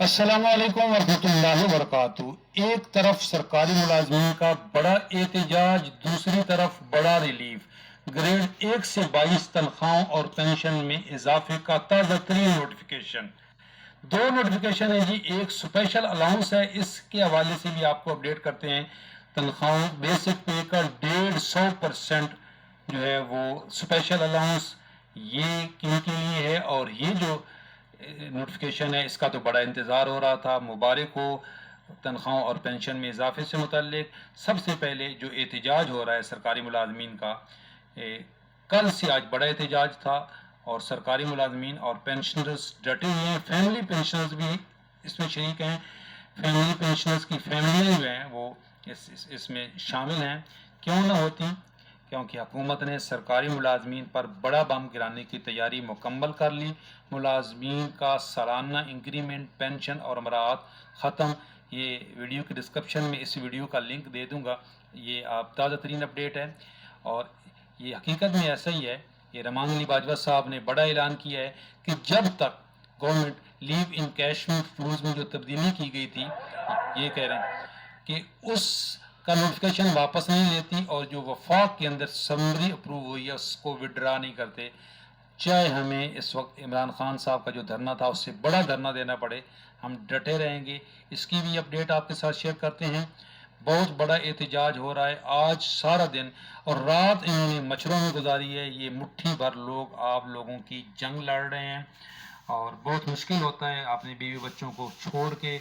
अस्सलाम वालेकुम वरहमतुल्लाहि वबरकातुहू। एक तरफ सरकारी मुलाजमीन का बड़ा एहतजाज, दूसरी तरफ बड़ा रिलीफ। ग्रेड 1 से 22 तनख्वाहों और पेंशन में इजाफे का ताज़ा तरीन नोटिफिकेशन। दो नोटिफिकेशन है जी, एक स्पेशल अलाउंस है, इसके हवाले से भी आपको अपडेट करते हैं। तनख्वाहों बेसिक पे का 150% जो है वो स्पेशल अलाउंस ये किन के लिए है, और ये जो नोटिफिकेशन है इसका तो बड़ा इंतज़ार हो रहा था। मुबारक हो तनख्वाहों और पेंशन में इजाफे से मुतल्लिक। सबसे पहले जो एहतजाज हो रहा है सरकारी मुलाजमीन का, कल से आज बड़ा एहतजाज था और सरकारी मुलाजमीन और पेंशनर्स डटे हुए हैं। फैमिली पेंशनर्स भी इसमें शरीक हैं। फैमिली पेंशनर्स की फैमिलियाँ जो हैं वो इसमें शामिल हैं। क्यों ना होती, क्योंकि हुकूमत ने सरकारी मुलाजमीन पर बड़ा बम गिराने की तैयारी मुकम्मल कर ली। मुलाजमीन का सालाना इंक्रीमेंट, पेंशन और मराहत ख़त्म। ये वीडियो के डिस्क्रिप्शन में इस वीडियो का लिंक दे दूंगा। ये आप ताज़ा तरीन अपडेट है और ये हकीकत में ऐसा ही है। ये रहमान अली बाजवा साहब ने बड़ा ऐलान किया है कि जब तक government leave in cash rules में जो तब्दीली की गई थी, ये कह रहे हैं कि उस का नोटिफिकेशन वापस नहीं लेती और जो वफाक के अंदर समरी अप्रूव हुई है उसको विड्रा नहीं करते, चाहे हमें इस वक्त इमरान खान साहब का जो धरना था उससे बड़ा धरना देना पड़े, हम डटे रहेंगे। इसकी भी अपडेट आपके साथ शेयर करते हैं। बहुत बड़ा एहतजाज हो रहा है आज सारा दिन, और रात इन्होंने मच्छरों में गुजारी है। ये मुट्ठी भर लोग आप लोगों की जंग लड़ रहे हैं और बहुत मुश्किल होता है अपने बीवी बच्चों को छोड़ के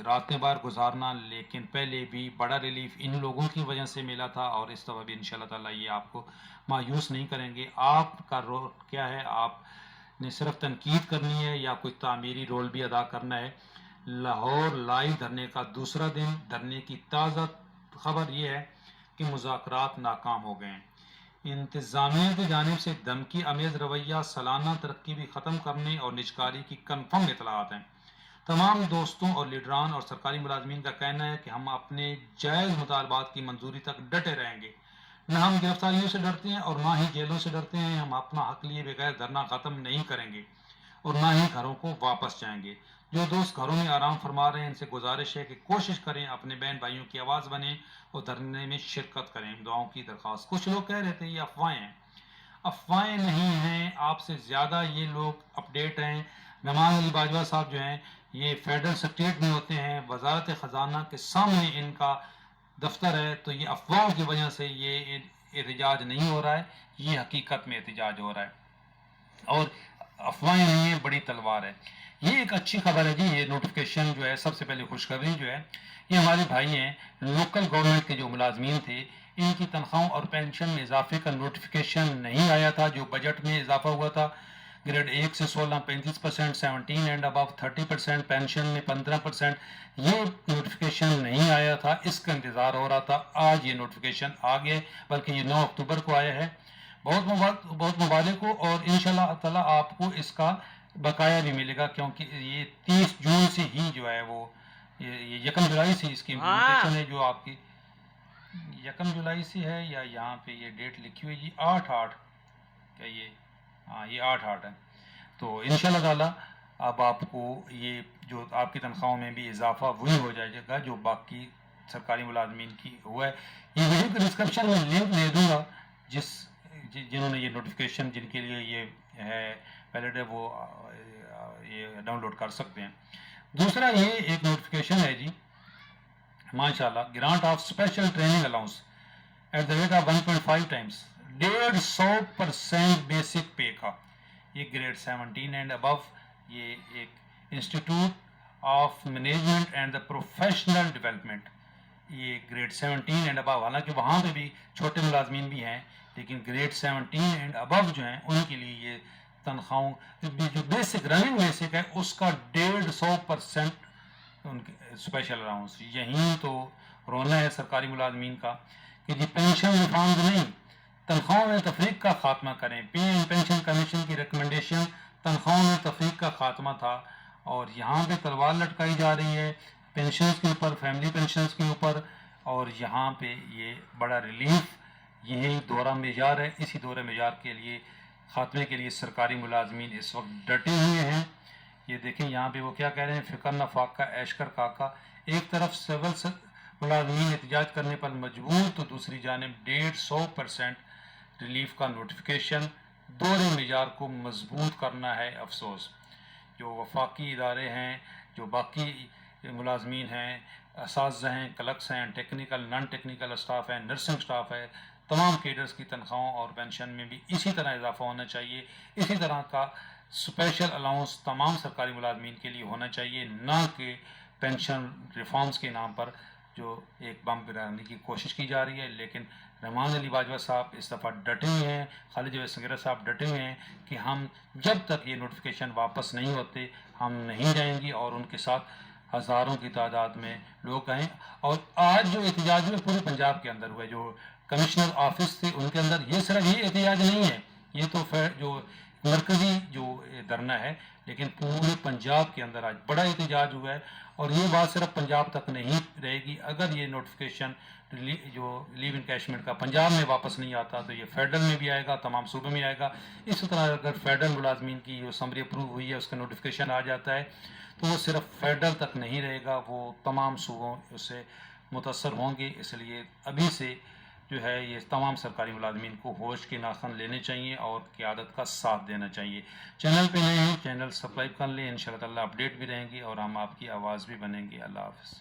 रातें बार गुजारना, लेकिन पहले भी बड़ा रिलीफ इन लोगों की वजह से मिला था और इस दफ़ा भी इंशाल्लाह ताला ये आपको मायूस नहीं करेंगे। आपका रोल क्या है? आपने सिर्फ तनकीद करनी है या कोई तामीरी रोल भी अदा करना है? लाहौर लाइव धरने का दूसरा दिन, धरने की ताज़ा खबर यह है कि मुज़ाकरात नाकाम हो गए हैं। इंतज़ामिया की जानिब से धमकी अमेज रवैया, सालाना तरक्की भी ख़त्म करने और निजकारी की कन्फर्म इतलात हैं। तमाम दोस्तों और लीडरान और सरकारी मुलाजमीन का कहना है कि हम अपने जायज़ मुतालबात की मंजूरी तक डटे रहेंगे। न हम गिरफ्तारियों से डरते हैं और ना ही जेलों से डरते हैं। हम अपना हक लिए बगैर धरना ख़त्म नहीं करेंगे और ना ही घरों को वापस जाएंगे। जो दोस्त घरों में आराम फरमा रहे हैं इनसे गुजारिश है कि कोशिश करें अपने बहन भाइयों की आवाज़ बने और धरने में शिरकत करें। दुआओं की दरख्वास्त। कुछ लोग कह रहे थे ये अफवाहें हैं। अफवाहें नहीं हैं, आपसे ज़्यादा ये लोग अपडेट हैं। रहमान अली बाजवा साहब जो हैं ये फेडरल सेक्रेटरीट में होते हैं, वजारत ख़जाना के सामने इनका दफ्तर है, तो ये अफवाहों की वजह से ये एहतजाज नहीं हो रहा है, ये हकीकत में एहतजाज हो रहा है और अफवाहें नहीं है, बड़ी तलवार है। ये एक अच्छी खबर है जी। ये नोटिफिकेशन जो है, सबसे पहले खुशखबरी जो है, ये हमारे भाई हैं लोकल गवर्नमेंट के जो मुलाजमीन थे, इनकी तनख्वाहों और पेंशन में इजाफे का नोटिफिकेशन नहीं आया था जो बजट में इजाफा हुआ था। ग्रेड 1 से 16 35%, 17 एंड अबव 30%, पेंशन में 15%, ये नोटिफिकेशन नहीं आया था, इसका इंतज़ार हो रहा था। आज ये नोटिफिकेशन आ गया, बल्कि ये 9 अक्टूबर को आया है। बहुत मुबारक हो और इंशाल्लाह ताला आपको इसका बकाया भी मिलेगा, क्योंकि ये 30 जून से ही जो है वो ये 1 जुलाई से इसकी इम्प्लीमेंटेशन है। जो आपकी 1 जुलाई से है, या यहाँ पे ये डेट लिखी हुई जी 8/8, क्या ये? हाँ, ये 8/8 है। तो इंशाल्लाह ताला अब आपको ये जो आपकी तनख्वाहों में भी इजाफा वही हो जाएगा जो बाकी सरकारी मुलाजमीन की हुआ है। ये वीडियो के डिस्क्रिप्शन में लिंक दे दूंगा, जिन्होंने ये नोटिफिकेशन, जिनके लिए ये है वैलिड है, वो ये डाउनलोड कर सकते हैं। दूसरा ये एक नोटिफिकेशन है जी, माशाल्लाह, grant of special training allowance at the rate of 1.5 times, 150% basic पे का। ये ग्रेड 17 एंड अबव, ये एक institute of management and the professional development, ये ग्रेड 17 एंड अबव, हालांकि वहाँ पे भी छोटे मुलाजमीन भी हैं, लेकिन ग्रेड 17 एंड अबव जो हैं उनके लिए ये तनख्वाहों जो बेसिक रनिंग बेसिक है उसका 150% उनके स्पेशल अलाउंस। यहीं तो रोना है सरकारी मुलाजमीन का कि जी पेंशन रिफॉर्म्स नहीं, तनख्वाहों में तफरीक का खात्मा करें। पे एंड पेंशन कमीशन की रिकमेंडेशन तनख्वाहों में तफरीक का खात्मा था और यहाँ पे तलवार लटकाई जा रही है पेंशन के ऊपर, फैमिली पेंशन के ऊपर, और यहाँ पे ये बड़ा रिलीफ, यही दौरा मेजार है। इसी दौरे मेजार के लिए, खात्मे के लिए सरकारी मुलाजमीन इस वक्त डटे हुए हैं। ये دیکھیں یہاں پہ وہ کیا کہہ رہے ہیں، فکر نہ فاقہ عیش کر کاکا، ایک طرف سول ملازمین احتجاج کرنے پر مجبور تو دوسری جانب 150% ریلیف کا نوٹیفیکیشن، دوہرے معیار کو مضبوط کرنا ہے افسوس۔ جو وفاقی ادارے ہیں، جو باقی ملازمین ہیں، اساتذہ ہیں، کلرکس ہیں، ٹیکنیکل نان ٹیکنیکل اسٹاف ہیں، نرسنگ اسٹاف ہے، تمام کیڈرز کی تنخواہوں اور پینشن میں بھی اسی طرح اضافہ ہونا چاہیے۔ اسی طرح کا اسپیشل الاؤنس تمام سرکاری ملازمین کے لیے ہونا چاہیے، نہ کہ پینشن ریفارمز کے نام پر جو ایک بم گرانے کی کوشش کی جا رہی ہے۔ لیکن رحمان علی باجوہ صاحب اس دفعہ ڈٹے ہوئے ہیں، خالد جاوید سنگرہ صاحب ڈٹے ہوئے ہیں کہ ہم جب تک یہ نوٹیفیکیشن واپس نہیں ہوتے ہم نہیں جائیں گی، اور ان کے ساتھ ہزاروں کی تعداد میں لوگ آئیں۔ اور آج جو احتجاج ہوئے پورے پنجاب کے اندر ہوئے، جو کمشنر آفس تھے ان کے اندر، یہ صرف یہ احتجاج نہیں ہے، یہ تو جو مرکزی جو دھرنا ہے، لیکن پورے پنجاب کے اندر آج بڑا احتجاج ہوا ہے۔ اور یہ بات صرف پنجاب تک نہیں رہے گی، اگر یہ نوٹیفیکیشن جو لیو انکیشمنٹ کا پنجاب میں واپس نہیں آتا تو یہ فیڈرل میں بھی آئے گا، تمام صوبوں میں آئے گا۔ اسی طرح اگر فیڈرل ملازمین کی جو سمری اپروو ہوئی ہے اس کا نوٹیفیکیشن آ جاتا ہے تو وہ صرف فیڈرل تک نہیں رہے گا، وہ تمام صوبوں اس سے متاثر ہوں گے۔ اس لیے ابھی سے جو ہے یہ تمام سرکاری ملازمین کو ہوش کے ناخن لینے چاہیے اور قیادت کا ساتھ دینا چاہیے۔ چینل پہ نئے ہیں، چینل سبسکرائب کر لیں، انشاءاللہ اپڈیٹ بھی رہیں گی اور ہم آپ کی آواز بھی بنیں گے۔ اللہ حافظ۔